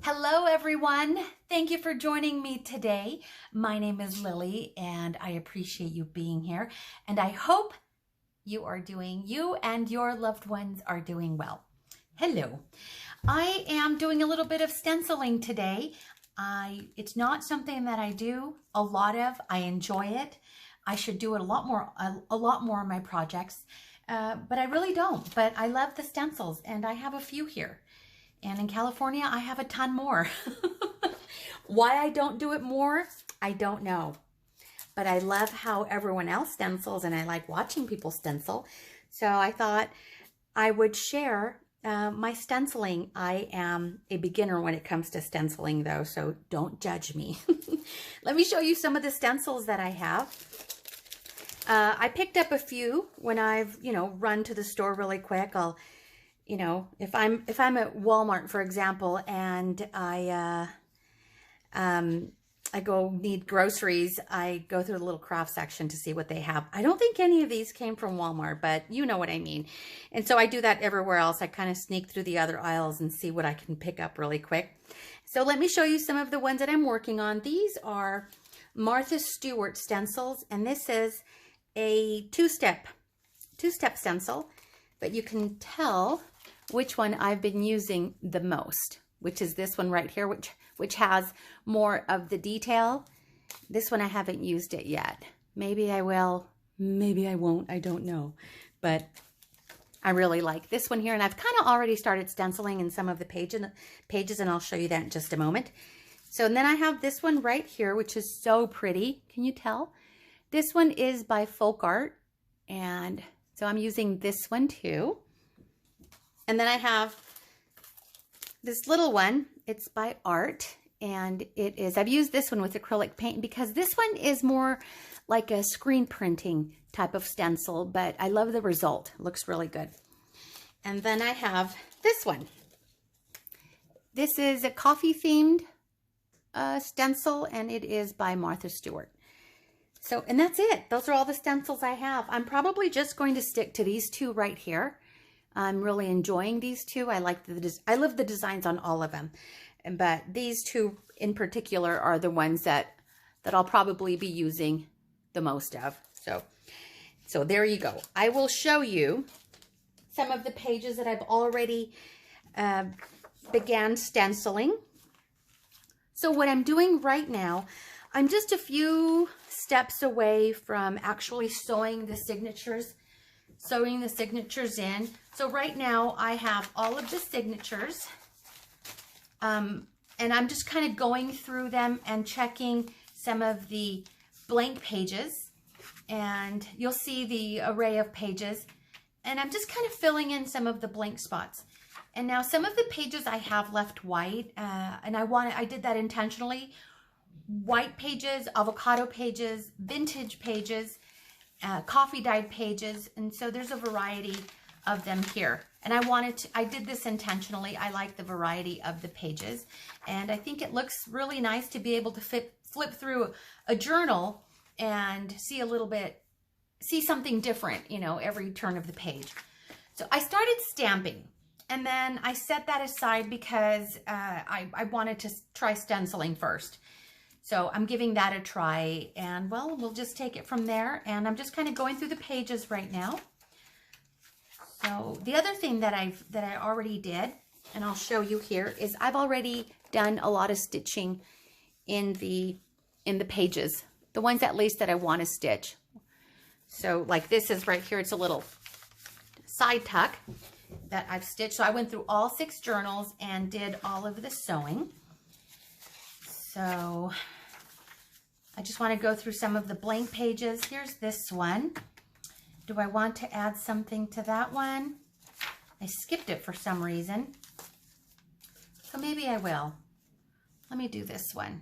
Hello everyone. Thank you for joining me today. My name is Lily and I appreciate you being here, and I hope you and your loved ones are doing well. Hello. I am doing a little bit of stenciling today. It's not something that I do a lot of. I enjoy it. I should do it a lot more on my projects, but I really don't. But I love the stencils, and I have a few here. And in California, I have a ton more. Why I don't do it more, I don't know. But I love how everyone else stencils, and I like watching people stencil. So I thought I would share my stenciling. I am a beginner when it comes to stenciling, though, so don't judge me. Let me show you some of the stencils that I have. I picked up a few when I've, run to the store really quick. If I'm at Walmart, for example, and I go need groceries, I go through the little craft section to see what they have. I don't think any of these came from Walmart, but you know what I mean. And so I do that everywhere else. I kind of sneak through the other aisles and see what I can pick up really quick. So let me show you some of the ones that I'm working on. These are Martha Stewart stencils, and this is a two-step stencil, but you can tell which one I've been using the most, which is this one right here, which has more of the detail. This one I haven't used it yet. Maybe I will, maybe I won't, I don't know. But I really like this one here, and I've kind of already started stenciling in some of the pages, and I'll show you that in just a moment. So, and then I have this one right here, which is so pretty. Can you tell? This one is by Folk Art, and so I'm using this one too. And then I have this little one. It's by Art, and I've used this one with acrylic paint because this one is more like a screen printing type of stencil, but I love the result. It looks really good. And then I have this one. This is a coffee themed stencil, and it is by Martha Stewart. So, and that's it. Those are all the stencils I have. I'm probably just going to stick to these two right here. I'm really enjoying these two. I love the designs on all of them, but these two in particular are the ones that I'll probably be using the most of. So there you go. I will show you some of the pages that I've already began stenciling. So what I'm doing right now, I'm just a few steps away from actually sewing the signatures in. So right now I have all of the signatures, and I'm just kind of going through them and checking some of the blank pages, and you'll see the array of pages, and I'm just kind of filling in some of the blank spots. And now some of the pages I have left white, and I did that intentionally. White pages, avocado pages, vintage pages, coffee dyed pages, and so there's a variety of them here. And I did this intentionally. I like the variety of the pages, and I think it looks really nice to be able to flip through a journal and see something different, every turn of the page. So I started stamping, and then I set that aside because I wanted to try stenciling first. So I'm giving that a try, and well, we'll just take it from there. And I'm just kind of going through the pages right now. So the other thing that I already did, and I'll show you here, is I've already done a lot of stitching in the pages, the ones at least that I want to stitch. So like this is right here, it's a little side tuck that I've stitched. So I went through all 6 journals and did all of the sewing. So I just want to go through some of the blank pages. Here's this one. Do I want to add something to that one? I skipped it for some reason. So maybe I will. Let me do this one.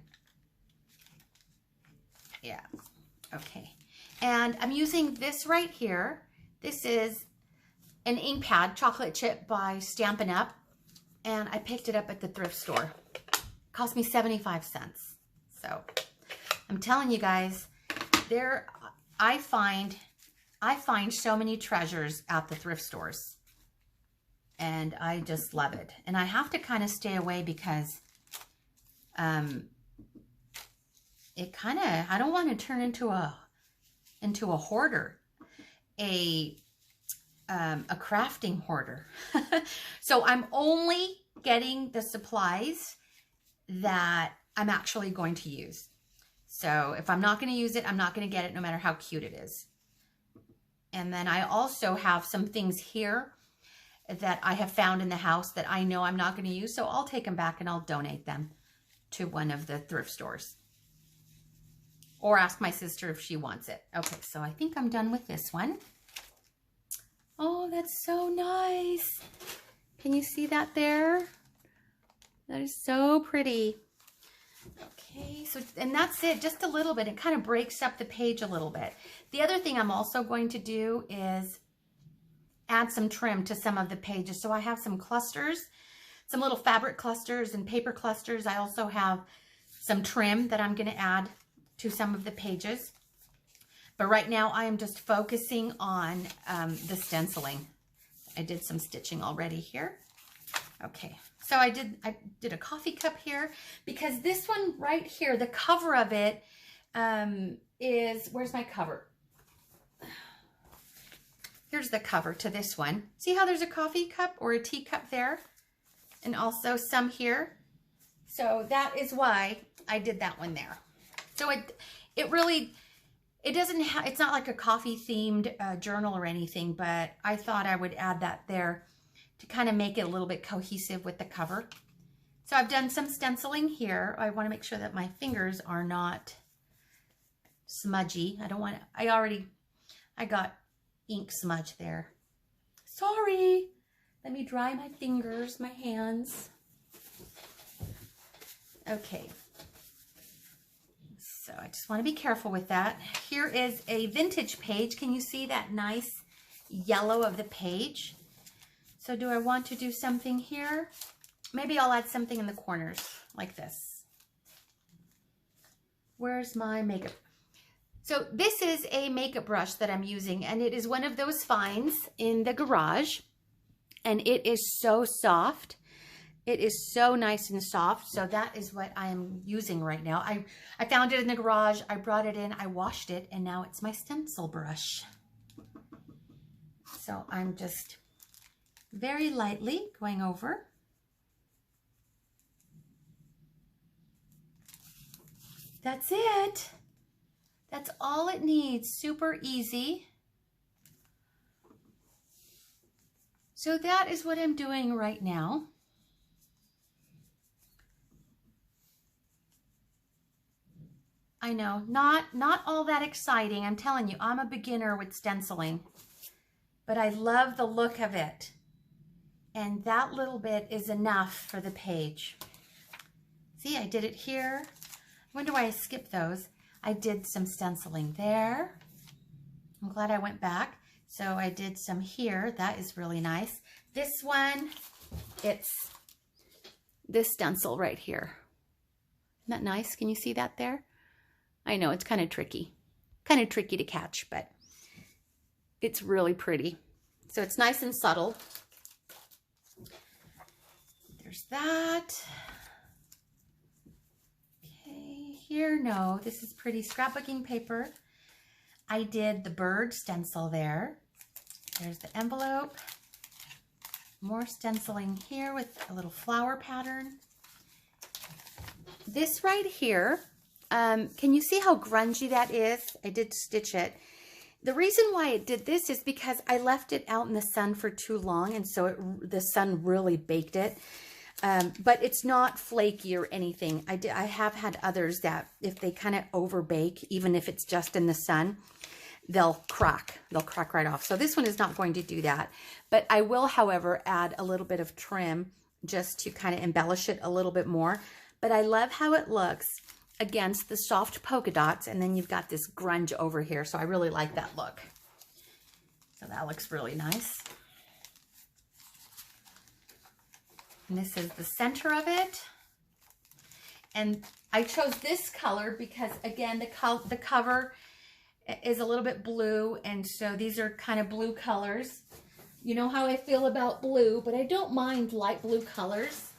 Yeah, okay. And I'm using this right here. This is an ink pad, chocolate chip by Stampin' Up. And I picked it up at the thrift store. It cost me 75 cents. So I'm telling you guys, I find so many treasures at the thrift stores, and I just love it. And I have to kind of stay away because it kind of, I don't want to turn into a hoarder, a crafting hoarder. So I'm only getting the supplies that I'm actually going to use. So if I'm not going to use it, I'm not going to get it no matter how cute it is. And then I also have some things here that I have found in the house that I know I'm not going to use. So I'll take them back and I'll donate them to one of the thrift stores. Or ask my sister if she wants it. Okay, so I think I'm done with this one. Oh, that's so nice. Can you see that there? That is so pretty. Okay, so, and that's it, just a little bit. It kind of breaks up the page a little bit. The other thing I'm also going to do is add some trim to some of the pages. So I have some clusters, some little fabric clusters and paper clusters. I also have some trim that I'm going to add to some of the pages. But right now I am just focusing on the stenciling. I did some stitching already here. Okay, so I did a coffee cup here because this one right here, the cover of it is, where's my cover? Here's the cover to this one. See how there's a coffee cup or a tea cup there? And also some here. So that is why I did that one there. So it really, it's not like a coffee themed journal or anything, but I thought I would add that there to kind of make it a little bit cohesive with the cover. So I've done some stenciling here. I want to make sure that my fingers are not smudgy. I don't want to, I got ink smudge there. Sorry. Let me dry my fingers, my hands. Okay. So I just want to be careful with that. Here is a vintage page. Can you see that nice yellow of the page? So do I want to do something here? Maybe I'll add something in the corners like this. Where's my makeup? So this is a makeup brush that I'm using, and it is one of those finds in the garage, and it is so soft. It is so nice and soft. So that is what I am using right now. I found it in the garage. I brought it in. I washed it. And now it's my stencil brush. So I'm just very lightly going over. That's it. That's all it needs. Super easy. So that is what I'm doing right now. I know, not all that exciting. I'm telling you, I'm a beginner with stenciling, but I love the look of it. And that little bit is enough for the page. See, I did it here. I wonder why I skipped those. I did some stenciling there. I'm glad I went back. So I did some here. That is really nice. This one, it's this stencil right here. Isn't that nice? Can you see that there? I know it's kind of tricky to catch, but it's really pretty. So it's nice and subtle. There's that. Okay, here, no, this is pretty scrapbooking paper. I did the bird stencil there. There's the envelope. More stenciling here with a little flower pattern. This right here, can you see how grungy that is? I did stitch it. The reason why it did this is because I left it out in the sun for too long, and so the sun really baked it. But it's not flaky or anything. I have had others that if they kind of over bake, even if it's just in the sun, they'll crack. They'll crack right off. So this one is not going to do that. But I will, however, add a little bit of trim just to kind of embellish it a little bit more. But I love how it looks against the soft polka dots, and then you've got this grunge over here. So I really like that look. So that looks really nice. And this is the center of it. And I chose this color because, again, the cover is a little bit blue, and so these are kind of blue colors. You know how I feel about blue, but I don't mind light blue colors.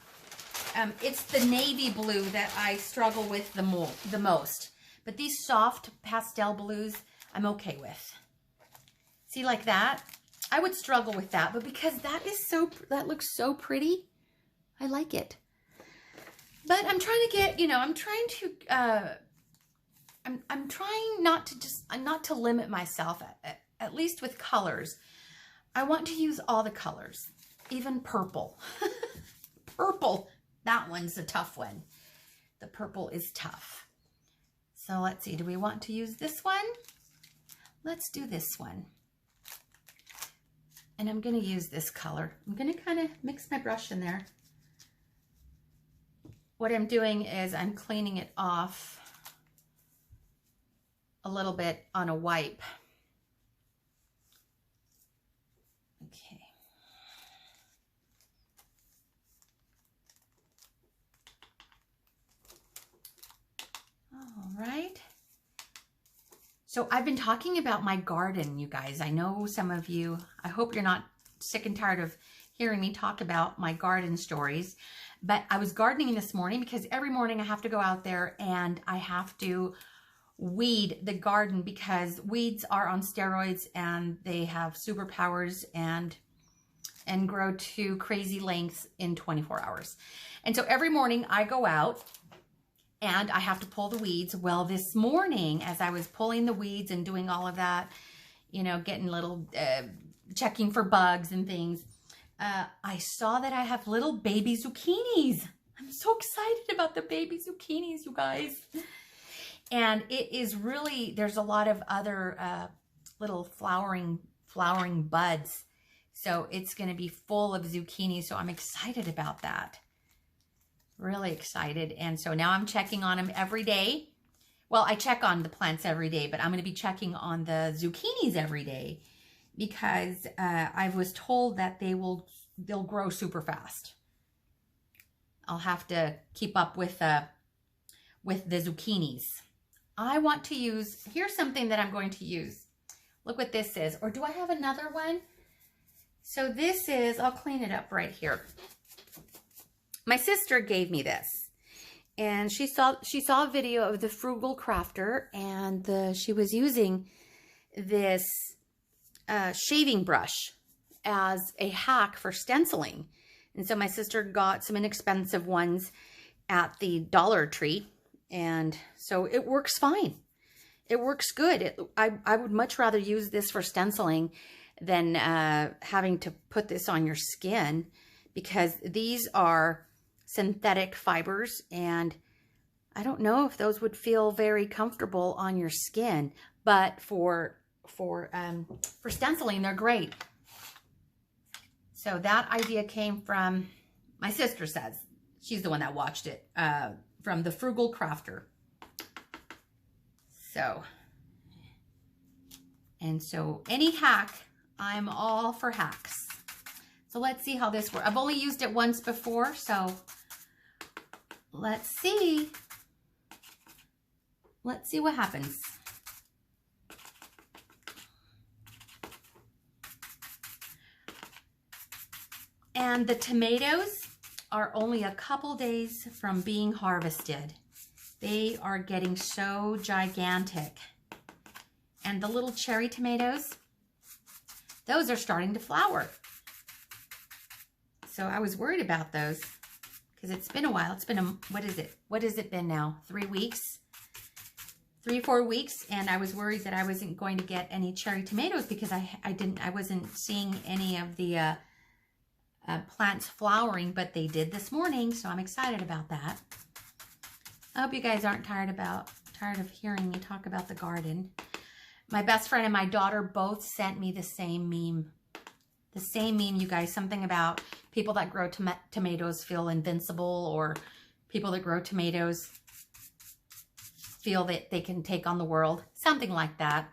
It's the navy blue that I struggle with the most. But these soft pastel blues, I'm okay with. See, like that? I would struggle with that, but because that looks so pretty, I like it. But I'm trying to get, I'm trying to, I'm trying not to limit myself, at least with colors. I want to use all the colors, even purple. Purple, that one's a tough one. The purple is tough. So let's see, do we want to use this one? Let's do this one. And I'm going to use this color. I'm going to kind of mix my brush in there. What I'm doing is I'm cleaning it off a little bit on a wipe. Okay. All right. So I've been talking about my garden, you guys. I know some of you, I hope you're not sick and tired of hearing me talk about my garden stories, but I was gardening this morning because every morning I have to go out there and I have to weed the garden because weeds are on steroids and they have superpowers and grow to crazy lengths in 24 hours. And so every morning I go out and I have to pull the weeds. Well, this morning, as I was pulling the weeds and doing all of that, getting little, checking for bugs and things, I saw that I have little baby zucchinis. I'm so excited about the baby zucchinis, you guys. And it is really, there's a lot of other little flowering buds. So it's going to be full of zucchini. So I'm excited about that. Really excited. And so now I'm checking on them every day. Well, I check on the plants every day, but I'm going to be checking on the zucchinis every day because I was told that they'll grow super fast. I'll have to keep up with the zucchinis. I want to use, here's something that I'm going to use. Look what this is. Or do I have another one? So this is, I'll clean it up right here. My sister gave me this, and she saw a video of the Frugal Crafter, and she was using this shaving brush as a hack for stenciling. And so my sister got some inexpensive ones at the Dollar Tree, and so it works fine. It works good. I would much rather use this for stenciling than having to put this on your skin, because these are synthetic fibers, and I don't know if those would feel very comfortable on your skin, but for stenciling, they're great. So that idea came from, my sister says, she's the one that watched it, from the Frugal Crafter. So, and so any hack, I'm all for hacks. So let's see how this works. I've only used it once before, so let's see. Let's see what happens. And the tomatoes are only a couple days from being harvested. They are getting so gigantic. And the little cherry tomatoes, those are starting to flower. So I was worried about those because it's been a while. It's been what is it? What has it been now? 3 weeks? 3-4 weeks, and I was worried that I wasn't going to get any cherry tomatoes because I wasn't seeing any of the plants flowering, but they did this morning, so I'm excited about that. I hope you guys aren't tired of hearing me talk about the garden. My best friend and my daughter both sent me the same meme. The same meme, you guys. Something about people that grow tomatoes feel invincible, or people that grow tomatoes feel that they can take on the world. Something like that.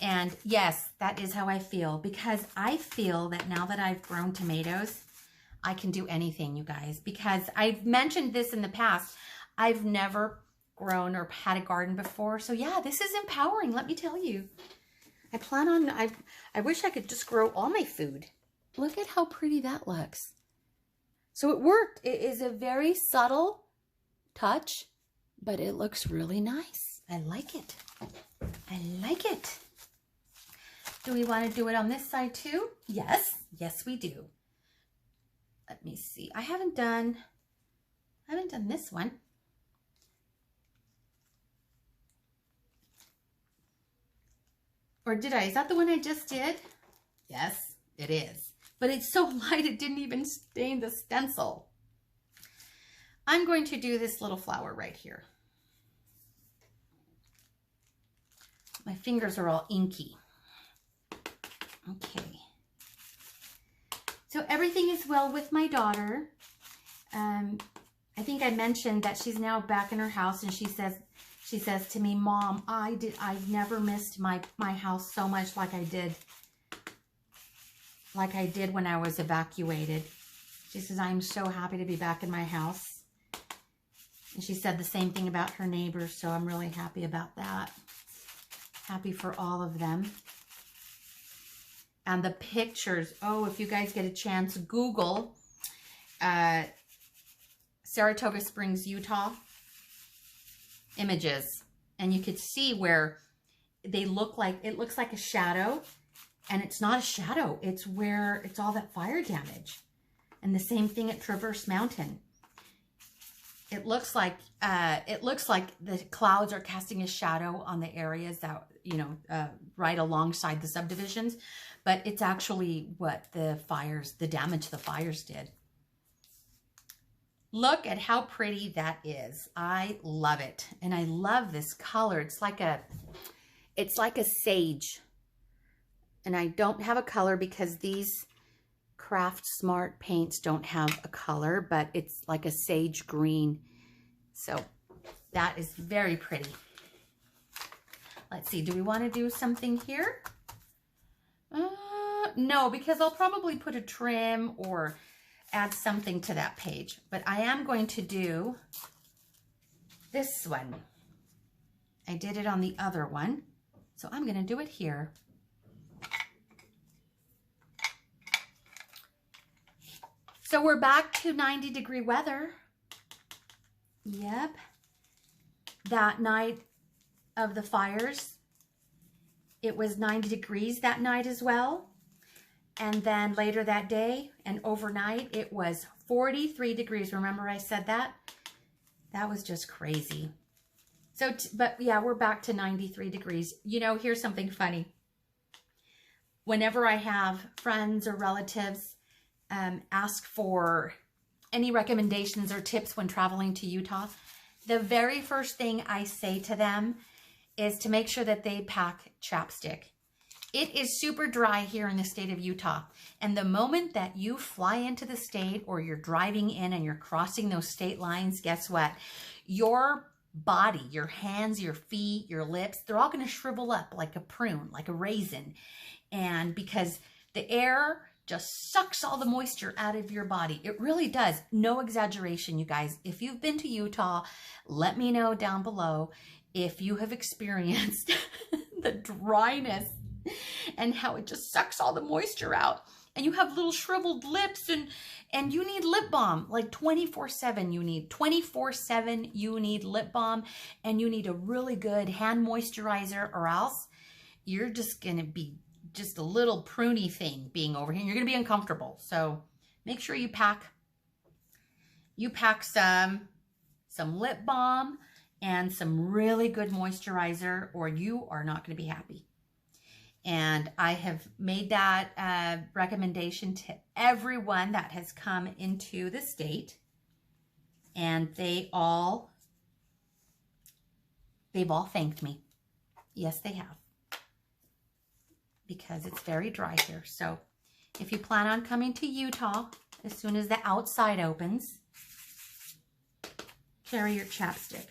And yes, that is how I feel, because I feel that now that I've grown tomatoes, I can do anything, you guys, because I've mentioned this in the past. I've never grown or had a garden before. So yeah, this is empowering, let me tell you. I wish I could just grow all my food. Look at how pretty that looks. So it worked. It is a very subtle touch, but it looks really nice. I like it. I like it. Do we want to do it on this side too? Yes. Yes, we do. Let me see. I haven't done this one. Or did I? Is that the one I just did? Yes, it is. But it's so light it didn't even stain the stencil. I'm going to do this little flower right here. My fingers are all inky. Okay. So everything is well with my daughter. I think I mentioned that she's now back in her house, and she says to me, Mom, I've never missed my house so much like I did when I was evacuated. She says, I'm so happy to be back in my house. And she said the same thing about her neighbors, so I'm really happy about that. Happy for all of them. And the pictures, oh, if you guys get a chance, Google Saratoga Springs, Utah images, and you could see where they look like, it looks like a shadow, and it's not a shadow, it's where it's all that fire damage. And the same thing at Traverse Mountain. It looks like the clouds are casting a shadow on the areas that, you know, right alongside the subdivisions, but it's actually what the damage the fires did. Look at how pretty that is. I love it. And I love this color. It's like a sage. And I don't have a color because these Craft Smart paints don't have a color, but it's like a sage green. So that is very pretty. Let's see, do we want to do something here? No, because I'll probably put a trim or add something to that page. But I am going to do this one. I did it on the other one, so I'm going to do it here. So we're back to 90-degree weather. Yep. That night of the fires, it was 90 degrees that night as well. And then later that day and overnight, it was 43 degrees. Remember I said that? That was just crazy. So, but yeah, we're back to 93 degrees. You know, here's something funny. Whenever I have friends or relatives ask for any recommendations or tips when traveling to Utah, the very first thing I say to them is to make sure that they pack chapstick. It is super dry here in the state of Utah. And the moment that you fly into the state or you're driving in and you're crossing those state lines, guess what? Your body, your hands, your feet, your lips, they're all going to shrivel up like a prune, like a raisin. And because the air just sucks all the moisture out of your body. It really does. No exaggeration, you guys. If you've been to Utah, let me know down below if you have experienced the dryness and how it just sucks all the moisture out. And you have little shriveled lips and you need lip balm. Like 24/7 you need. 24/7 you need lip balm, and you need a really good hand moisturizer, or else you're just going to be just a little pruny thing being over here. You're going to be uncomfortable. So make sure you pack some lip balm and some really good moisturizer, or you are not going to be happy. And I have made that recommendation to everyone that has come into the state, and they've all thanked me. Yes, they have. Because it's very dry here. So if you plan on coming to Utah as soon as the outside opens, carry your chapstick.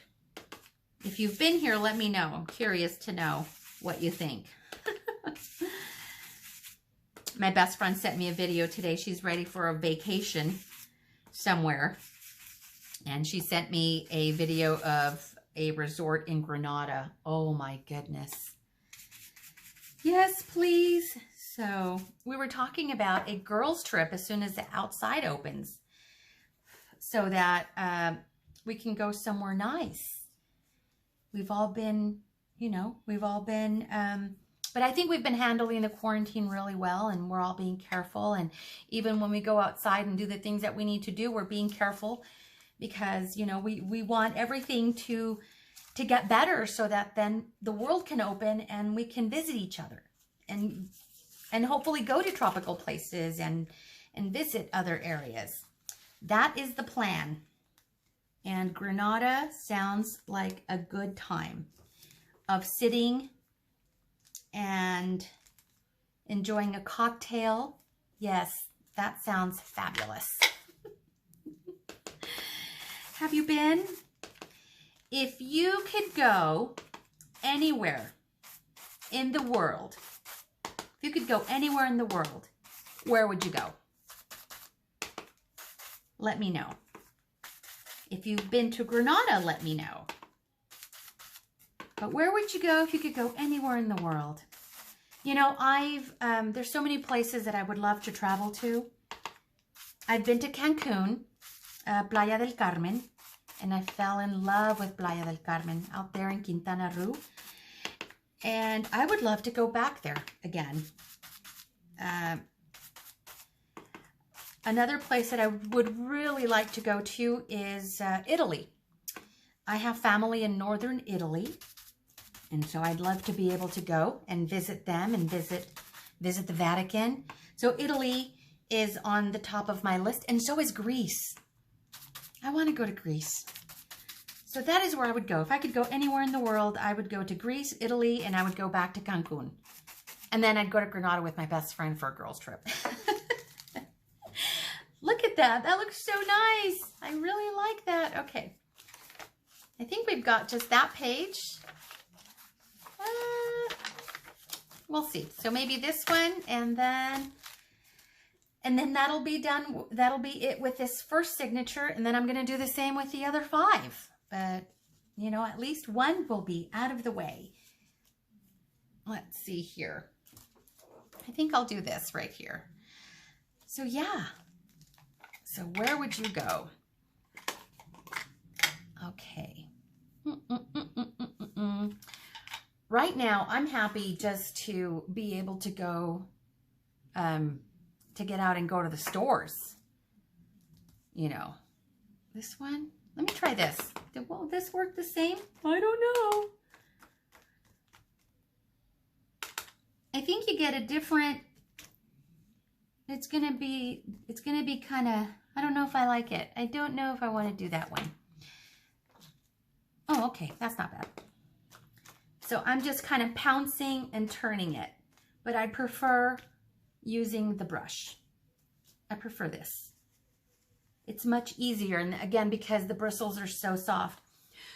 If you've been here, let me know. I'm curious to know what you think. My best friend sent me a video today. She's ready for a vacation somewhere. And she sent me a video of a resort in Granada. Oh my goodness. Yes, please. So we were talking about a girls' trip as soon as the outside opens. so that we can go somewhere nice. We've all been, but I think we've been handling the quarantine really well, and we're all being careful. And even when we go outside and do the things that we need to do, we're being careful because, we want everything to get better so that then the world can open and we can visit each other and hopefully go to tropical places and visit other areas. That is the plan. And Granada sounds like a good time of sitting and enjoying a cocktail. Yes, that sounds fabulous. Have you been? If you could go anywhere in the world, where would you go? Let me know. If you've been to Granada, let me know. But where would you go if you could go anywhere in the world? There's so many places that I would love to travel to. I've been to Cancun, Playa del Carmen, and I fell in love with Playa del Carmen out there in Quintana Roo. And I would love to go back there again. Another place that I would really like to go to is Italy. I have family in northern Italy, and so I'd love to be able to go and visit them and visit the Vatican. So Italy is on the top of my list, and so is Greece. I want to go to Greece. So that is where I would go. If I could go anywhere in the world, I would go to Greece, Italy, and I would go back to Cancun. And then I'd go to Granada with my best friend for a girls' trip. Look at that. That looks so nice. I really like that. Okay. I think we've got just that page. We'll see. So maybe this one, and then that'll be done. That'll be it with this first signature. And then I'm going to do the same with the other 5. But, at least one will be out of the way. Let's see here. I think I'll do this right here. So, yeah. So where would you go? Okay. Right now, I'm happy just to be able to go, to get out and go to the stores. This one. Let me try this. Will this work the same? I don't know. I think you get a different, it's gonna be kind of, I don't know if I like it. I don't know if I want to do that one. Oh, okay, that's not bad. So I'm just kind of pouncing and turning it, but I prefer using the brush. I prefer this. It's much easier, and again, because the bristles are so soft.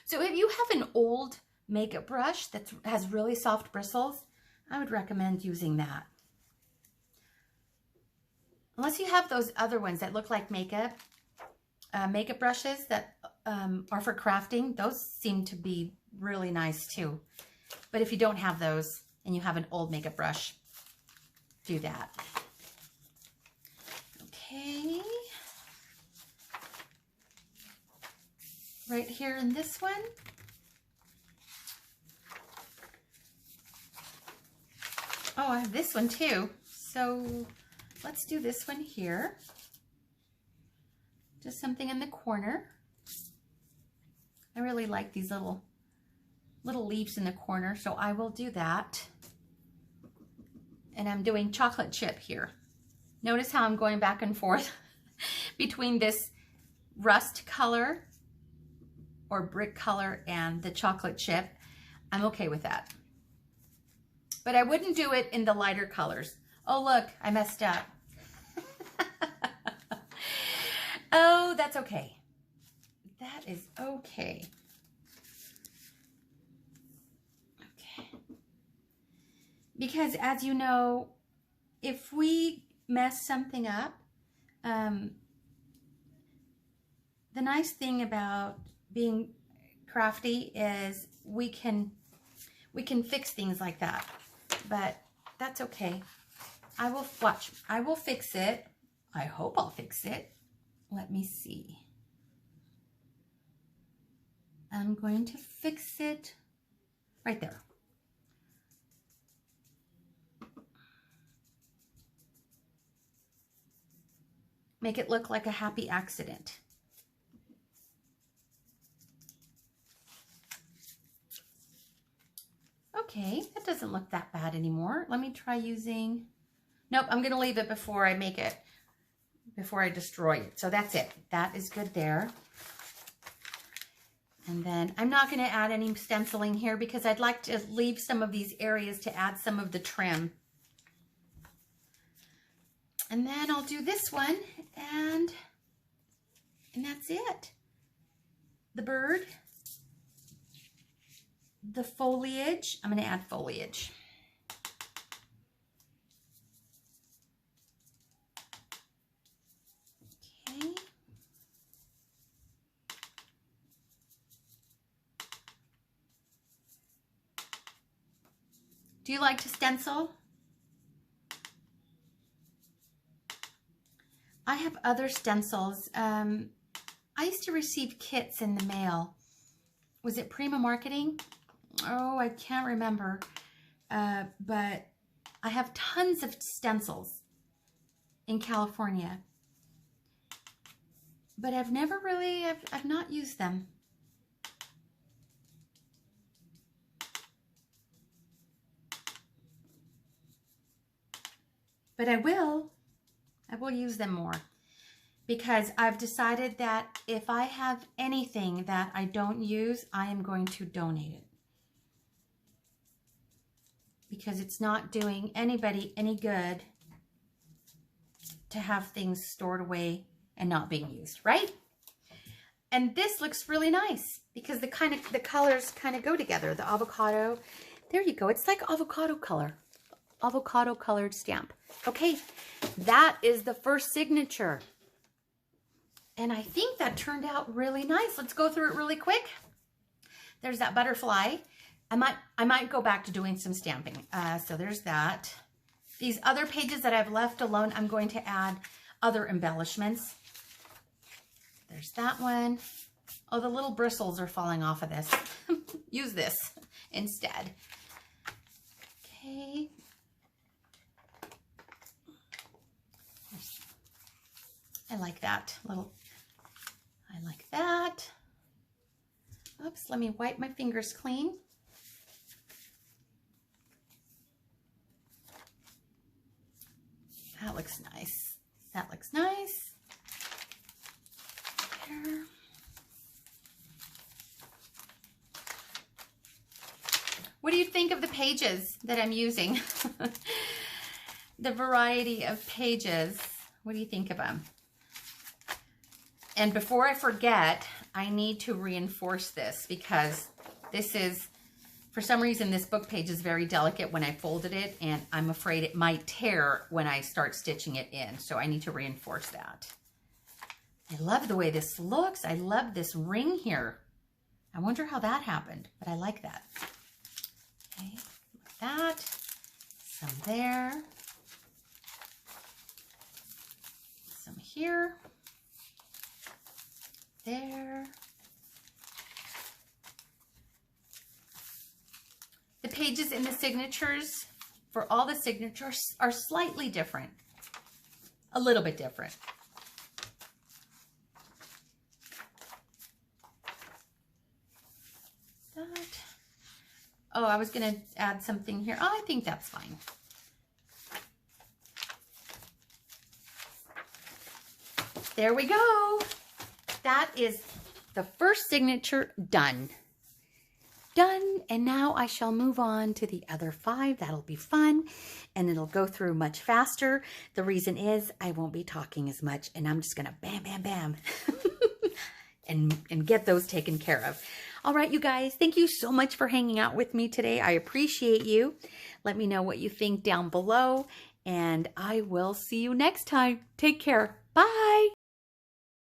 So if you have an old makeup brush that has really soft bristles, I would recommend using that. Unless you have those other ones that look like makeup brushes that are for crafting, those seem to be really nice too. But if you don't have those and you have an old makeup brush, do that. Okay. Right here in this one. Oh, I have this one too. So let's do this one here. Just something in the corner. I really like these little leaves in the corner, so I will do that. And I'm doing chocolate chip here. Notice how I'm going back and forth between this rust color or brick color and the chocolate chip. I'm okay with that. But I wouldn't do it in the lighter colors. Oh, look, I messed up. Oh, that's okay. That is okay. Okay. Because as you know, if we mess something up, the nice thing about being crafty is we can fix things like that. But that's okay. I will fix it. I hope I'll fix it. Let me see. I'm going to fix it right there. Make it look like a happy accident. Okay, that doesn't look that bad anymore. Let me try using, nope, I'm gonna leave it before I make it, before I destroy it. So that's it, that is good there. And then I'm not gonna add any stenciling here because I'd like to leave some of these areas to add some of the trim. And then I'll do this one and that's it. The bird. The foliage, I'm going to add foliage. Okay. Do you like to stencil? I have other stencils. I used to receive kits in the mail. Was it Prima Marketing? Oh, I can't remember, but I have tons of stencils in California, but I've never really, I've not used them. But I will use them more because I've decided that if I have anything that I don't use, I am going to donate it. Because it's not doing anybody any good to have things stored away and not being used, right? And this looks really nice because the colors kind of go together. The avocado, there you go. It's like avocado color, avocado colored stamp. Okay, that is the first signature. And I think that turned out really nice. Let's go through it really quick. There's that butterfly. I might go back to doing some stamping. So there's that. These other pages that I've left alone, I'm going to add other embellishments. There's that one. Oh, the little bristles are falling off of this. Use this instead. Okay. I like that little, I like that. Oops, let me wipe my fingers clean. That looks nice. That looks nice. There. What do you think of the pages that I'm using? The variety of pages. What do you think of them? And before I forget, I need to reinforce this because this is, for some reason, this book page is very delicate when I folded it, and I'm afraid it might tear when I start stitching it in. So I need to reinforce that. I love the way this looks. I love this ring here. I wonder how that happened, but I like that. Okay, like that. Some there. Some here. There. The pages in the signatures for all the signatures are slightly different. A little bit different. That. Oh, I was going to add something here. Oh, I think that's fine. There we go. That is the first signature done. Done, and now I shall move on to the other 5. That'll be fun, and it'll go through much faster. The reason is I won't be talking as much, and I'm just gonna bam, bam, bam, and get those taken care of. All right, you guys, thank you so much for hanging out with me today. I appreciate you. Let me know what you think down below, and I will see you next time. Take care. Bye.